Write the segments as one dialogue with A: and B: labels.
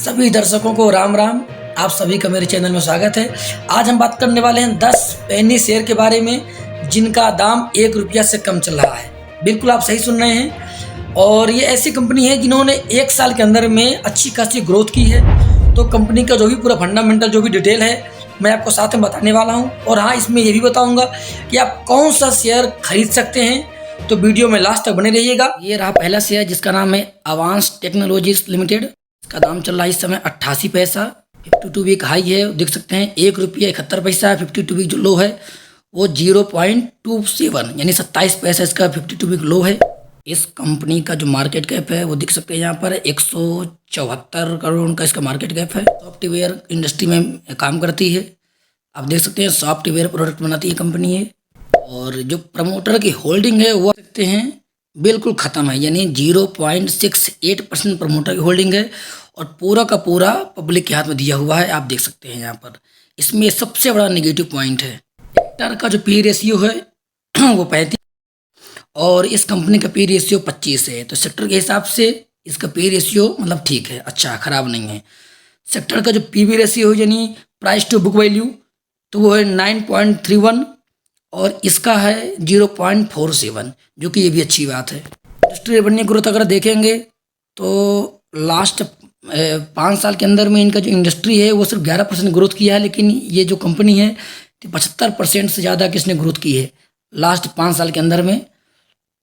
A: सभी दर्शकों को राम राम। आप सभी का मेरे चैनल में स्वागत है। आज हम बात करने वाले हैं 10 पेनी शेयर के बारे में जिनका दाम 1 रुपया से कम चल रहा है। बिल्कुल आप सही सुन रहे हैं। और ये ऐसी कंपनी है जिन्होंने 1 साल के अंदर में अच्छी खासी ग्रोथ की है। तो कंपनी का जो भी पूरा फंडामेंटल जो भी डिटेल है मैं आपको साथ में बताने वाला हूँ। और हाँ, इसमें ये भी बताऊँगा कि आप कौन सा शेयर खरीद सकते हैं। तो वीडियो में लास्ट तक बने रहिएगा। ये रहा पहला शेयर जिसका नाम है अवांस टेक्नोलॉजीज लिमिटेड। इसका दाम चल रहा है इस समय 88 पैसा। 52 वीक हाई है, देख सकते हैं 1 रुपया 71 पैसा है। 52 वीक जो लो है वो 0.27 यानी 27 पैसा इसका 52 वीक लो है। इस कंपनी का जो मार्केट कैप है वो देख सकते हैं यहाँ पर 174 करोड़ का इसका मार्केट कैप है। सॉफ्टवेयर इंडस्ट्री में काम करती है। आप देख सकते हैं सॉफ्टवेयर प्रोडक्ट बनाती है कंपनी है। और जो प्रमोटर की होल्डिंग है वो देखते हैं बिल्कुल ख़त्म है, यानी 0.68% प्रमोटर की होल्डिंग है और पूरा का पूरा पब्लिक के हाथ में दिया हुआ है। आप देख सकते हैं यहाँ पर। इसमें सबसे बड़ा नेगेटिव पॉइंट है सेक्टर का जो पी रेशियो है वो 35 और इस कंपनी का पी रेशियो 25 है। तो सेक्टर के हिसाब से इसका पी रेशियो मतलब ठीक है, अच्छा ख़राब नहीं है। सेक्टर का जो पी वी रेशियो यानी प्राइस टू बुक वैल्यू तो वो है 9.31 और इसका है 0.47, जो कि ये भी अच्छी बात है। इंडस्ट्री रेवेन्यू ग्रोथ अगर देखेंगे तो लास्ट 5 साल के अंदर में इनका जो इंडस्ट्री है वो सिर्फ 11% ग्रोथ किया है, लेकिन ये जो कंपनी है 75% से ज़्यादा किसने ग्रोथ की है लास्ट 5 साल के अंदर में।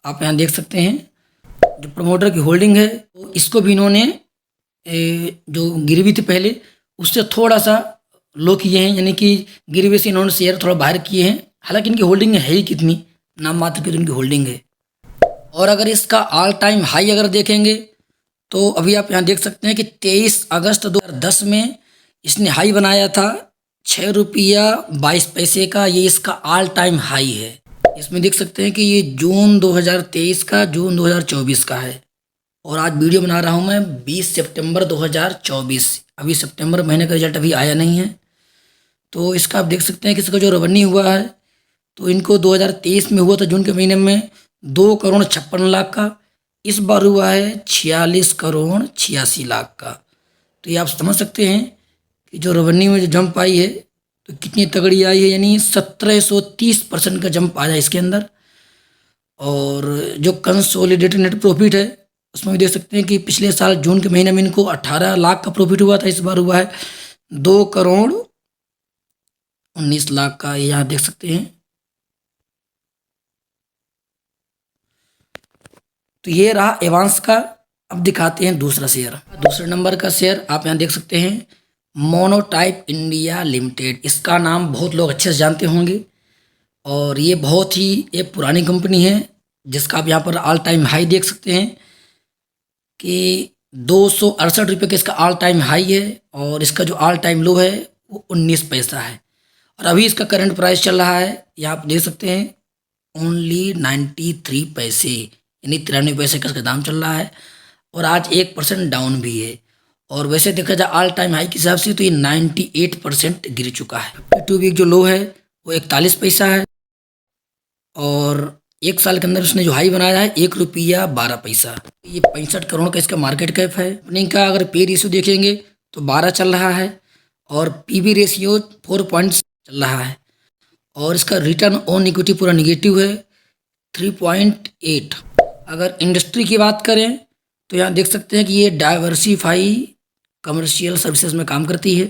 A: आप यहाँ देख सकते हैं जो प्रमोटर की होल्डिंग है तो इसको भी इन्होंने जो गिरवी थी पहले उससे थोड़ा सा लो किए हैं, यानी कि गिरवी से इन्होंने शेयर थोड़ा बाहर किए हैं। हालांकि इनकी होल्डिंग है ही कितनी, नाम मात्र की तो इनकी होल्डिंग है। और अगर इसका ऑल टाइम हाई अगर देखेंगे तो अभी आप यहाँ देख सकते हैं कि 23 अगस्त 2010 में इसने हाई बनाया था 6 रुपया 22 पैसे का। ये इसका ऑल टाइम हाई है। इसमें देख सकते हैं कि ये जून 2023 का जून 2024 का है। और आज वीडियो बना रहा हूँ मैं 20 सितंबर 2024। अभी सितंबर महीने का रिजल्ट अभी आया नहीं है। तो इसका आप देख सकते हैं कि इसका जो रेवेन्यू हुआ है तो इनको 2023 में हुआ था जून के महीने में 2,56,00,000 का। इस बार हुआ है 46,86,00,000 का। तो ये आप समझ सकते हैं कि जो रेवेन्यू में जो जंप आई है तो कितनी तगड़ी आई है, यानी 1730% का जंप आया इसके अंदर। और जो कंसोलिडेटेड नेट प्रॉफिट है उसमें भी देख सकते हैं कि पिछले साल जून के महीने में इनको 18 लाख का प्रॉफिट हुआ था। इस बार हुआ है 2,19,00,000 का। ये यहाँ देख सकते हैं। तो ये रहा एवांस का। अब दिखाते हैं दूसरा शेयर। दूसरे नंबर का शेयर आप यहाँ देख सकते हैं मोनोटाइप इंडिया लिमिटेड। इसका नाम बहुत लोग अच्छे से जानते होंगे और ये बहुत ही एक पुरानी कंपनी है जिसका आप यहाँ पर ऑल टाइम हाई देख सकते हैं कि 268 रुपये का इसका ऑल टाइम हाई है और इसका जो ऑल टाइम लो है वो 19 पैसा है। और अभी इसका करंट प्राइस चल रहा है, यहाँ आप देख सकते हैं ओनली 93 पैसे, यानी 93 पैसे का इसका दाम चल रहा है। और आज 1% डाउन भी है। और वैसे देखा जाए ऑल टाइम हाई के हिसाब से तो ये 98% गिर चुका है। 52 वीक जो लो है वो 41 पैसा है और 1 साल के अंदर उसने जो हाई बनाया है 1 रुपया 12 पैसा। ये 65 करोड़ का इसका मार्केट कैप है। कंपनी का अगर पे रेशियो देखेंगे तो 12 चल रहा है और पीवी रेशियो 4 पॉइंट्स चल रहा है। और इसका रिटर्न ऑन इक्विटी पूरा निगेटिव है 3.8। अगर इंडस्ट्री की बात करें तो यहाँ देख सकते हैं कि ये डाइवर्सिफाई कमर्शियल सर्विसेज में काम करती है।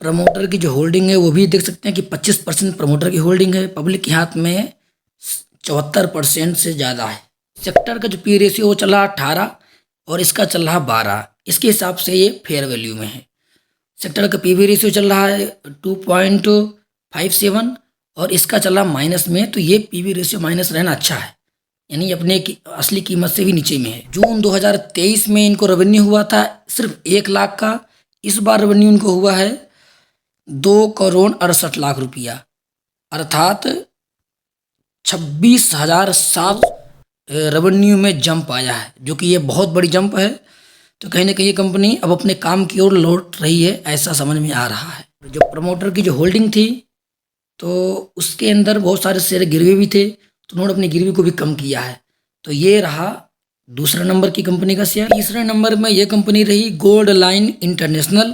A: प्रमोटर की जो होल्डिंग है वो भी देख सकते हैं कि 25% प्रमोटर की होल्डिंग है। पब्लिक के हाथ में 74% से ज़्यादा है। सेक्टर का जो पी रेशियो वो चल रहा 18 और इसका चल रहा 12। इसके हिसाब से ये फेयर वैल्यू में है। सेक्टर का पी वी रेशियो चल रहा है 2.57 और इसका चल रहा माइनस में। तो ये पी वी रेशियो माइनस रहना अच्छा है, यानी अपने की असली कीमत से भी नीचे में है। जून 2023 में इनको रेवेन्यू हुआ था सिर्फ 1 लाख का। इस बार रेवेन्यू इनको हुआ है 2,68,00,000 रुपया, अर्थात 26,007 रेवेन्यू में जंप आया है, जो कि ये बहुत बड़ी जंप है। तो कहीं ना कहीं ये कंपनी अब अपने काम की ओर लौट रही है, ऐसा समझ में आ रहा है। जो प्रमोटर की जो होल्डिंग थी तो उसके अंदर बहुत सारे शेयर गिरवे भी थे तो उन्होंने अपनी गिरवी को भी कम किया है। तो ये रहा दूसरे नंबर की कंपनी का शेयर। तीसरे नंबर में ये कंपनी रही गोल्ड लाइन इंटरनेशनल,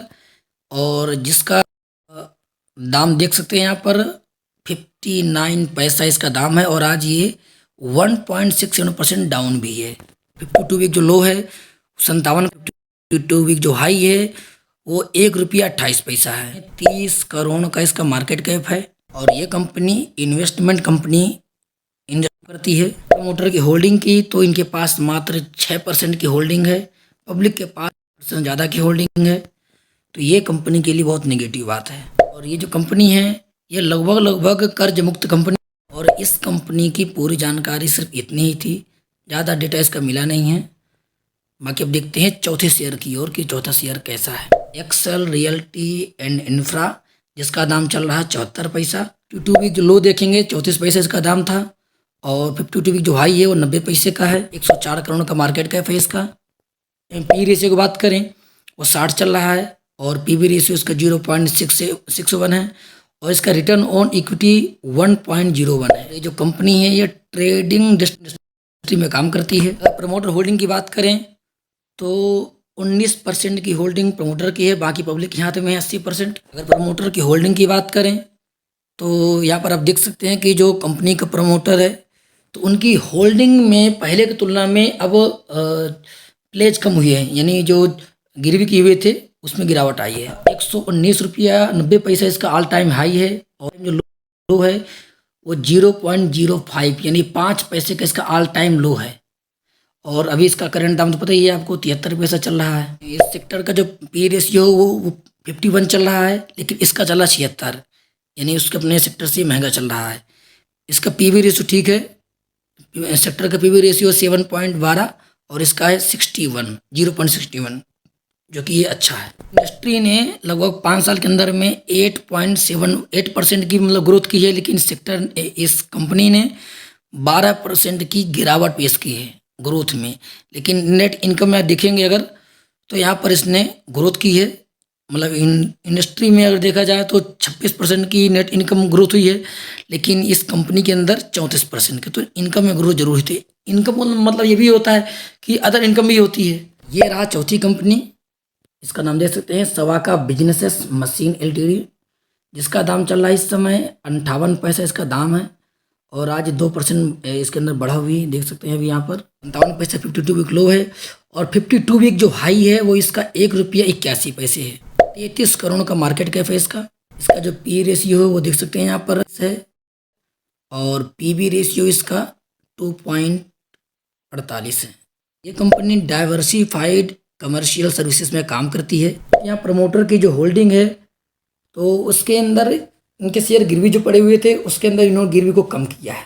A: और जिसका दाम देख सकते हैं यहाँ पर 59 पैसा इसका दाम है, और आज ये 1.67% डाउन भी है। 52 वीक जो लो है 57, 52 वीक जो हाई है वो 1 रुपया 28 पैसा है। 30 करोड़ का इसका मार्केट कैप है, और ये कंपनी इन्वेस्टमेंट कंपनी इन्वेस्ट करती है। प्रमोटर की होल्डिंग की तो इनके पास मात्र 6% की होल्डिंग है, पब्लिक के पास % ज़्यादा की होल्डिंग है, तो ये कंपनी के लिए बहुत नेगेटिव बात है। और ये जो कंपनी है ये लगभग कर्ज मुक्त कंपनी, और इस कंपनी की पूरी जानकारी सिर्फ इतनी ही थी, ज़्यादा डेटा इसका मिला नहीं है। बाकी अब देखते हैं चौथे शेयर की ओर कि चौथा शेयर कैसा है। एक्सेल रियल्टी एंड इंफ्रा, जिसका दाम चल रहा है 74 पैसा। 52 वीक जो लो देखेंगे 34 पैसे इसका दाम था, और 52 वीक जो हाई है वो 90 पैसे का है। 104 करोड़ का मार्केट कैप है इसका। पी रेशियो की बात करें वो 60 चल रहा है, और पीबी रेशियो इसका 0.61 है, और इसका रिटर्न ऑन इक्विटी 1.01 है। ये जो कंपनी है ये ट्रेडिंग इंडस्ट्री में काम करती है। अगर प्रमोटर होल्डिंग की बात करें तो 19% की होल्डिंग प्रमोटर की है, बाकी पब्लिक के हाथ में है 80%। अगर प्रमोटर की होल्डिंग की बात करें तो यहाँ पर आप देख सकते हैं कि जो कंपनी का प्रमोटर है तो उनकी होल्डिंग में पहले की तुलना में अब प्लेज कम हुई है, यानी जो गिरवी किए हुए थे उसमें गिरावट आई है। 119 रुपया 90 पैसा इसका ऑल टाइम हाई है, और जो लो है वो 0.05 यानी 5 पैसे का इसका ऑल टाइम लो है। और अभी इसका करंट दाम तो पता ही है आपको 73 पैसा चल रहा है। इस सेक्टर का जो पी रेशियो वो 51 चल रहा है, लेकिन इसका चला 76, यानी उसके अपने सेक्टर से महंगा चल रहा है। इसका पीवी रेशियो ठीक है, सेक्टर का पीवी रेशियो 7.12 और इसका है 0.61, जो कि ये अच्छा है। इंडस्ट्री ने लगभग 5 साल के अंदर में 8.78% की मतलब ग्रोथ की है, लेकिन सेक्टर इस कंपनी ने 12% की गिरावट पेश की है ग्रोथ में। लेकिन नेट इनकम में देखेंगे अगर तो यहाँ पर इसने ग्रोथ की है, मतलब इंडस्ट्री में अगर देखा जाए तो 26% की नेट इनकम ग्रोथ हुई है, लेकिन इस कंपनी के अंदर 34% की, तो इनकम में ग्रोथ जरूर थी। इनकम मतलब ये भी होता है कि अदर इनकम भी होती है। ये रहा चौथी कंपनी, इसका नाम देख सकते हैं सवाका बिजनेसेस मशीन एलटीडी, जिसका दाम चल रहा है इस समय 58 पैसा इसका दाम है, और आज 2% इसके अंदर बढ़ा हुई देख सकते हैं अभी यहाँ पर 57 पैसा। 52 वीक लो है, और 52 वीक जो हाई है वो इसका 1 रुपया 81 पैसे है। 33 करोड़ का मार्केट कैप है इसका। इसका जो पी रेशियो है वो देख सकते हैं यहाँ पर है, और पीबी रेशियो इसका 2.48 है। ये कंपनी डाइवर्सिफाइड कमर्शियल सर्विसेज में काम करती है। यहाँ प्रमोटर की जो होल्डिंग है तो उसके अंदर इनके शेयर गिरवी जो पड़े हुए थे उसके अंदर इन्होंने गिरवी को कम किया है,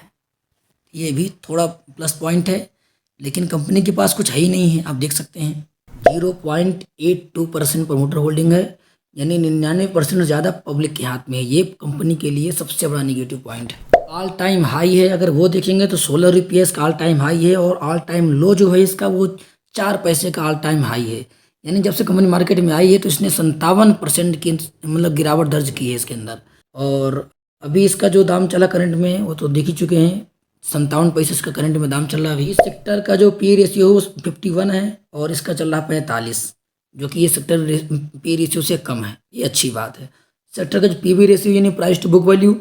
A: ये भी थोड़ा प्लस पॉइंट है। लेकिन कंपनी के पास कुछ है ही नहीं है, आप देख सकते हैं 0.82% प्रमोटर होल्डिंग है, यानी 99% ज़्यादा पब्लिक के हाथ में है। ये कंपनी के लिए सबसे बड़ा निगेटिव पॉइंट है। ऑल टाइम हाई है अगर वो देखेंगे तो 16 रुपये इसका ऑल टाइम हाई है, और ऑल टाइम लो जो है इसका वो 4 पैसे का ऑल टाइम हाई है। यानी जब से कंपनी मार्केट में आई है तो इसने 57% की मतलब गिरावट दर्ज की है इसके अंदर। और अभी इसका जो दाम चला करंट में वो तो देख ही चुके हैं, 57 पैसे इसका करंट में दाम चल रहा है। अभी इस सेक्टर का जो पी रेशियो 51 है, और इसका चल रहा 45, जो कि ये सेक्टर पी रेशियो से कम है, ये अच्छी बात है। सेक्टर का जो पीवी रेशियो यानी प्राइस टू बुक वैल्यू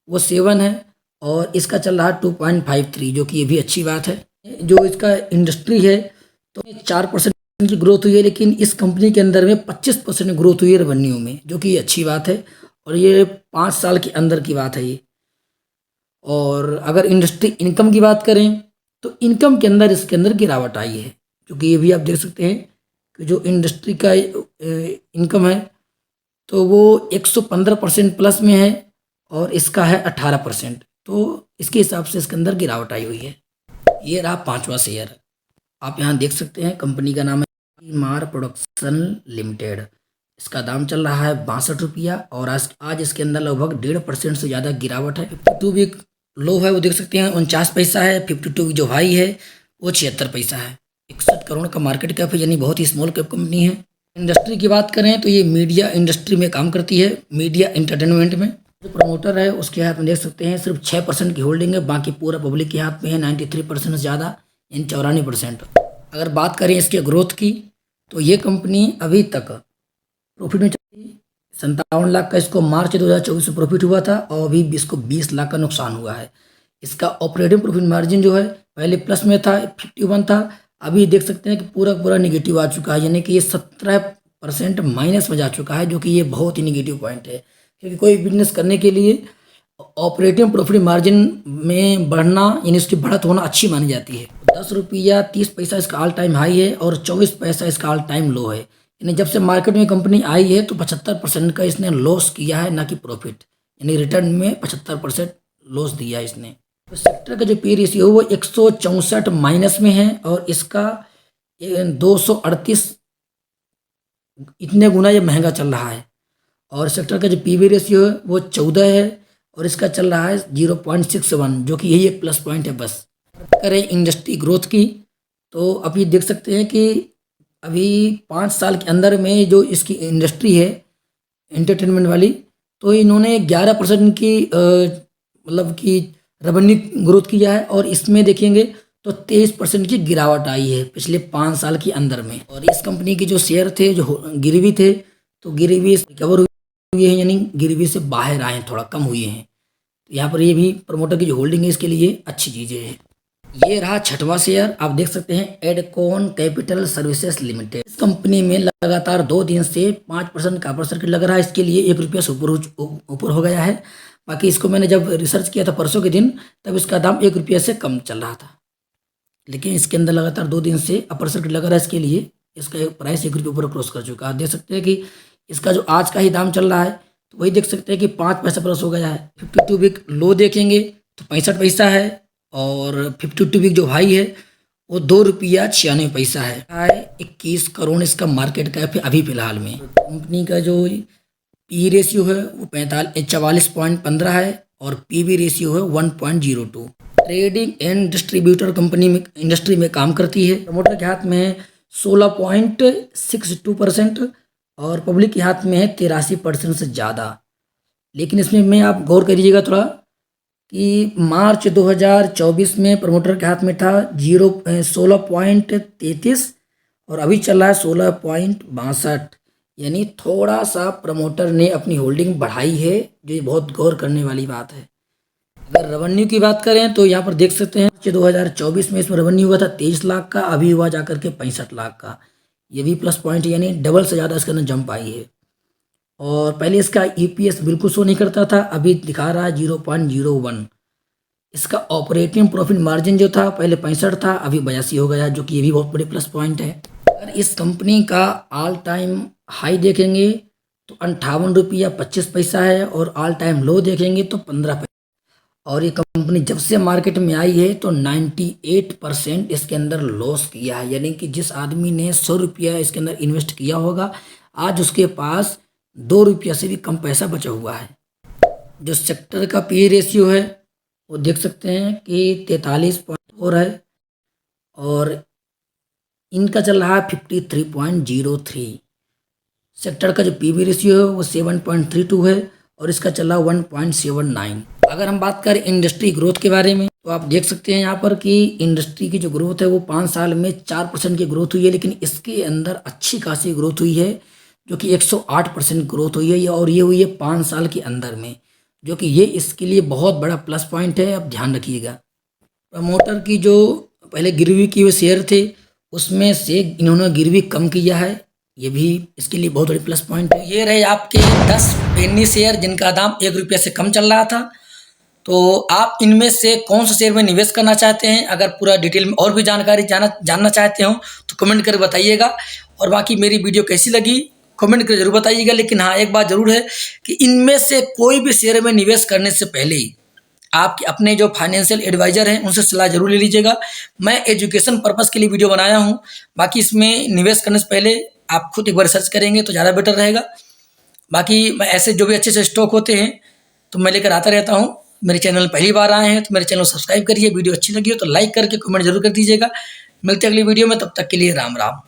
A: वो 7 है, और इसका चल रहा 2.53, जो कि ये भी अच्छी बात है। जो इसका इंडस्ट्री है तो 4% की ग्रोथ हुई है, लेकिन इस कंपनी के अंदर में 25% ग्रोथ हुई है रेवेन्यू में, जो कि अच्छी बात है, और ये 5 साल के अंदर की बात है ये। और अगर इंडस्ट्री इनकम की बात करें तो इनकम के अंदर इसके अंदर गिरावट आई है, क्योंकि ये भी आप देख सकते हैं कि जो इंडस्ट्री का इनकम है तो वो 115% प्लस में है, और इसका है 18%, तो इसके हिसाब से इसके अंदर गिरावट आई हुई है। ये रहा 5वां शेयर, आप यहाँ देख सकते हैं कंपनी का नाम है मार प्रोडक्शन लिमिटेड। इसका दाम चल रहा है 62 रुपया, और आज इसके अंदर लगभग 1.5% से ज़्यादा गिरावट है। 52 वीक लो है वो देख सकते हैं 49 पैसा है। 52 वीक जो हाई है वो 76 पैसा है। 61 करोड़ का मार्केट कैप है, यानी बहुत ही स्मॉल कैप कंपनी है। इंडस्ट्री की बात करें तो ये मीडिया इंडस्ट्री में काम करती है, मीडिया एंटरटेनमेंट में। जो प्रमोटर है उसके हाथ में देख सकते हैं सिर्फ 6% की होल्डिंग है, बाकी पूरा पब्लिक के हाथ में है 93% से ज़्यादा, यानी 94%। अगर बात करें इसके ग्रोथ की, तो ये कंपनी अभी तक प्रॉफिट में चली। 57 लाख का इसको मार्च 2024 में प्रॉफिट हुआ था और अभी इसको 20 लाख का नुकसान हुआ है। इसका ऑपरेटिंग प्रॉफिट मार्जिन जो है पहले प्लस में था, 51 था, अभी देख सकते हैं कि पूरा पूरा निगेटिव आ चुका है, यानी कि ये 17% माइनस में जा चुका है, जो कि ये बहुत ही निगेटिव पॉइंट है। क्योंकि कोई बिजनेस करने के लिए ऑपरेटिंग प्रॉफिट मार्जिन में बढ़ना यानी उसकी बढ़त होना अच्छी मानी जाती है। 10 रुपया 30 पैसा इसका ऑल टाइम हाई है और 24 पैसा इसका ऑल टाइम लो है। यानी जब से मार्केट में कंपनी आई है तो 75% का इसने लॉस किया है, ना कि प्रॉफिट, यानी रिटर्न में 75% लॉस दिया है इसने। तो सेक्टर का जो पी रेशियो वो 164 माइनस में है और इसका 238 इतने गुना ये महंगा चल रहा है। और सेक्टर का जो पीवी रेशियो है वो 14 है और इसका चल रहा है 0.61, जो कि यही एक प्लस पॉइंट है बस। करें इंडस्ट्री ग्रोथ की, तो अभी देख सकते हैं कि अभी 5 साल के अंदर में जो इसकी इंडस्ट्री है एंटरटेनमेंट वाली, तो इन्होंने 11% की मतलब कि रेवेन्यू ग्रोथ किया है और इसमें देखेंगे तो 23% की गिरावट आई है पिछले 5 साल के अंदर में। और इस कंपनी के जो शेयर थे जो गिरवी थे, तो गिरवी रिकवर हुए हैं, यानी गिरवी से बाहर आए हैं, थोड़ा कम हुए हैं। तो यहाँ पर ये भी प्रमोटर की जो होल्डिंग है इसके लिए अच्छी चीज़ें हैं। ये रहा 6वां शेयर, आप देख सकते हैं एडकॉन कैपिटल सर्विसेज लिमिटेड। इस कंपनी में लगातार 2 दिन से 5% का अपर सर्किट लग रहा है, इसके लिए 1 रुपया से ऊपर हो गया है। बाकी इसको मैंने जब रिसर्च किया था परसों के दिन, तब इसका दाम 1 रुपया से कम चल रहा था, लेकिन इसके अंदर लगातार 2 दिन से अपर सर्किट लग रहा है, इसके लिए इसका प्राइस 1 रुपये ऊपर क्रॉस कर चुका है। आप देख सकते हैं कि इसका जो आज का ही दाम चल रहा है, तो वही देख सकते हैं कि 5 पैसा प्लस हो गया है। 52 वीक लो देखेंगे तो 65 पैसा है और 52 वीक जो हाई है वो 2 रुपया 96 पैसा है। 21 करोड़ इसका मार्केट कैप है अभी फिलहाल में। कंपनी का जो पी रेशियो है वो 44.15 है और पीवी रेशियो है 1.02। ट्रेडिंग एंड डिस्ट्रीब्यूटर कंपनी में इंडस्ट्री में काम करती है। प्रमोटर के हाथ में है 16.62% और पब्लिक के हाथ में है 83% से ज़्यादा। लेकिन इसमें मैं आप गौर करिएगा थोड़ा कि मार्च 2024 में प्रमोटर के हाथ में था 16.33 और अभी चल रहा है 16.62, यानी थोड़ा सा प्रमोटर ने अपनी होल्डिंग बढ़ाई है, जो ये बहुत गौर करने वाली बात है। अगर रेवेन्यू की बात करें तो यहाँ पर देख सकते हैं कि 2024 में इसमें रेवेन्यू हुआ था 23 लाख का, अभी हुआ जाकर के 65 लाख का। ये भी प्लस पॉइंट, यानी डबल से ज़्यादा इसके अंदर जंप आई है। और पहले इसका ईपीएस बिल्कुल शो नहीं करता था, अभी दिखा रहा है 0.01। इसका ऑपरेटिंग प्रॉफिट मार्जिन जो था पहले 65 था, अभी 82 हो गया, जो कि ये भी बहुत बड़े प्लस पॉइंट है। अगर इस कंपनी का ऑल टाइम हाई देखेंगे तो 58 रुपया 25 पैसा है और ऑल टाइम लो देखेंगे तो 15 पैसा। और ये कंपनी जब से मार्केट में आई है तो 98% इसके अंदर लॉस किया है, यानी कि जिस आदमी ने 100 रुपया इसके अंदर इन्वेस्ट किया होगा, आज उसके पास 2 रुपया से भी कम पैसा बचा हुआ है। जो सेक्टर का पी रेशियो है वो देख सकते हैं कि 43.4 है और इनका चल रहा है 53.03। सेक्टर का जो पीवी रेशियो है वो 7.32 है और इसका चला 1.79। अगर हम बात करें इंडस्ट्री ग्रोथ के बारे में, तो आप देख सकते हैं यहाँ पर कि इंडस्ट्री की जो ग्रोथ है वो 5 साल में 4% की ग्रोथ हुई है, लेकिन इसके अंदर अच्छी खासी ग्रोथ हुई है, जो कि 108% ग्रोथ हुई है और ये हुई है 5 साल के अंदर में, जो कि ये इसके लिए बहुत बड़ा प्लस पॉइंट है। अब ध्यान रखिएगा, प्रमोटर की जो पहले गिरवी की हुए शेयर थे उसमें से इन्होंने गिरवी कम किया है, ये भी इसके लिए बहुत बड़ी प्लस पॉइंट है। ये रहे आपके 10 पेनी शेयर जिनका दाम 1 रुपये से कम चल रहा था। तो आप इनमें से कौन से शेयर में निवेश करना चाहते हैं? अगर पूरा डिटेल में और भी जानकारी जानना चाहते हो तो कमेंट कर बताइएगा। और बाकी मेरी वीडियो कैसी लगी कमेंट कर जरूर बताइएगा। लेकिन हाँ, एक बात जरूर है कि इनमें से कोई भी शेयर में निवेश करने से पहले ही आपके अपने जो फाइनेंशियल एडवाइजर हैं उनसे सलाह जरूर ले लीजिएगा। मैं एजुकेशन पर्पस के लिए वीडियो बनाया हूँ, बाकी इसमें निवेश करने से पहले आप खुद एक बार सर्च करेंगे तो ज़्यादा बेटर रहेगा। बाकी मैं ऐसे जो भी अच्छे से स्टॉक होते हैं तो मैं लेकर आता रहता हूँ। मेरे चैनल पहली बार आए हैं तो मेरे चैनल को सब्सक्राइब करिए। वीडियो अच्छी लगी हो तो लाइक करके कमेंट जरूर कर दीजिएगा। मिलते हैं अगली वीडियो में, तब तक के लिए राम राम।